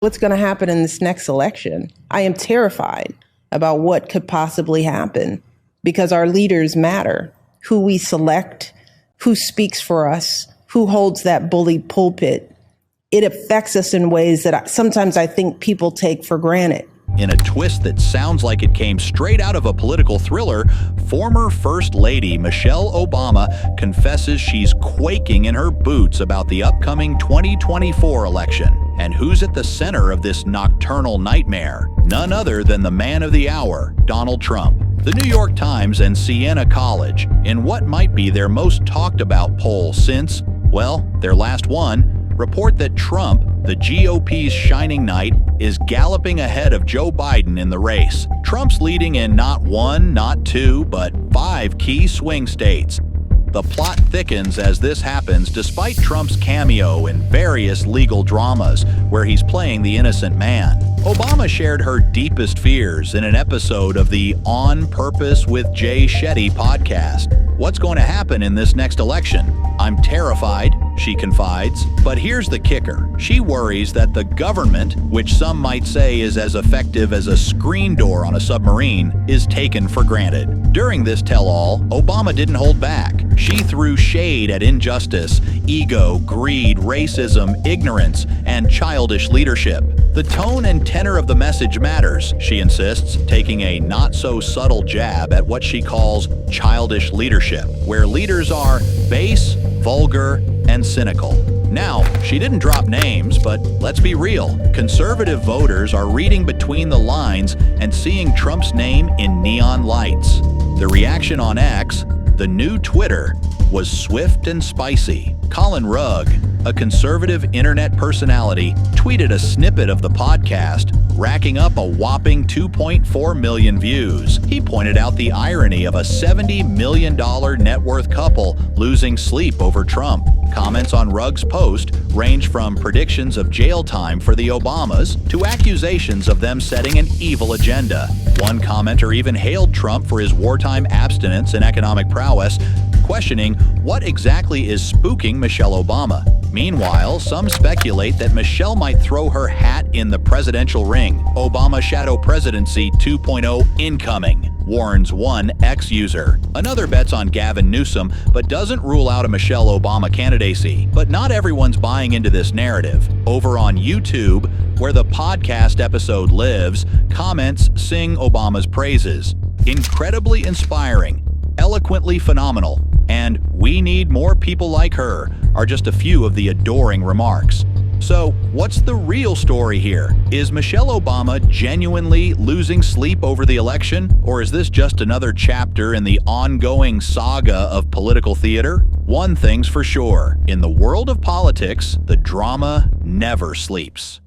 What's going to happen in this next election? I am terrified about what could possibly happen because our leaders matter. Who we select, who speaks for us, who holds that bully pulpit. It affects us in ways that sometimes I think people take for granted. In a twist that sounds like it came straight out of a political thriller, former First Lady Michelle Obama confesses she's quaking in her boots about the upcoming 2024 election. And who's at the center of this nocturnal nightmare? None other than the man of the hour, Donald Trump. The New York Times and Siena College, in what might be their most talked about poll since, well, their last one, report that Trump, the GOP's shining knight, is galloping ahead of Joe Biden in the race. Trump's leading in not one, not two, but 5 key swing states. The plot thickens as this happens despite Trump's cameo in various legal dramas where he's playing the innocent man. Obama shared her deepest fears in an episode of the On Purpose with Jay Shetty podcast. What's going to happen in this next election? I'm terrified, she confides. But here's the kicker. She worries that the government, which some might say is as effective as a screen door on a submarine, is taken for granted. During this tell-all, Obama didn't hold back. She threw shade at injustice, ego, greed, racism, ignorance, and childish leadership. The tone and tenor of the message matters, she insists, taking a not-so-subtle jab at what she calls childish leadership, where leaders are base, vulgar, and cynical. Now, she didn't drop names, but let's be real. Conservative voters are reading between the lines and seeing Trump's name in neon lights. The reaction on X, the new Twitter, was swift and spicy. Colin Rugg, a conservative internet personality, tweeted a snippet of the podcast, racking up a whopping 2.4 million views. He pointed out the irony of a $70 million net worth couple losing sleep over Trump. Comments on Rugg's post range from predictions of jail time for the Obamas to accusations of them setting an evil agenda. One commenter even hailed Trump for his wartime abstinence and economic prowess, questioning what exactly is spooking Michelle Obama. Meanwhile, some speculate that Michelle might throw her hat in the presidential ring. Obama Shadow Presidency 2.0 incoming, warns one X-user. Another bets on Gavin Newsom, but doesn't rule out a Michelle Obama candidacy. But not everyone's buying into this narrative. Over on YouTube, where the podcast episode lives, comments sing Obama's praises. Incredibly inspiring, eloquently phenomenal, and we need more people like her are just a few of the adoring remarks. So, what's the real story here? Is Michelle Obama genuinely losing sleep over the election? Or is this just another chapter in the ongoing saga of political theater? One thing's for sure, in the world of politics, the drama never sleeps.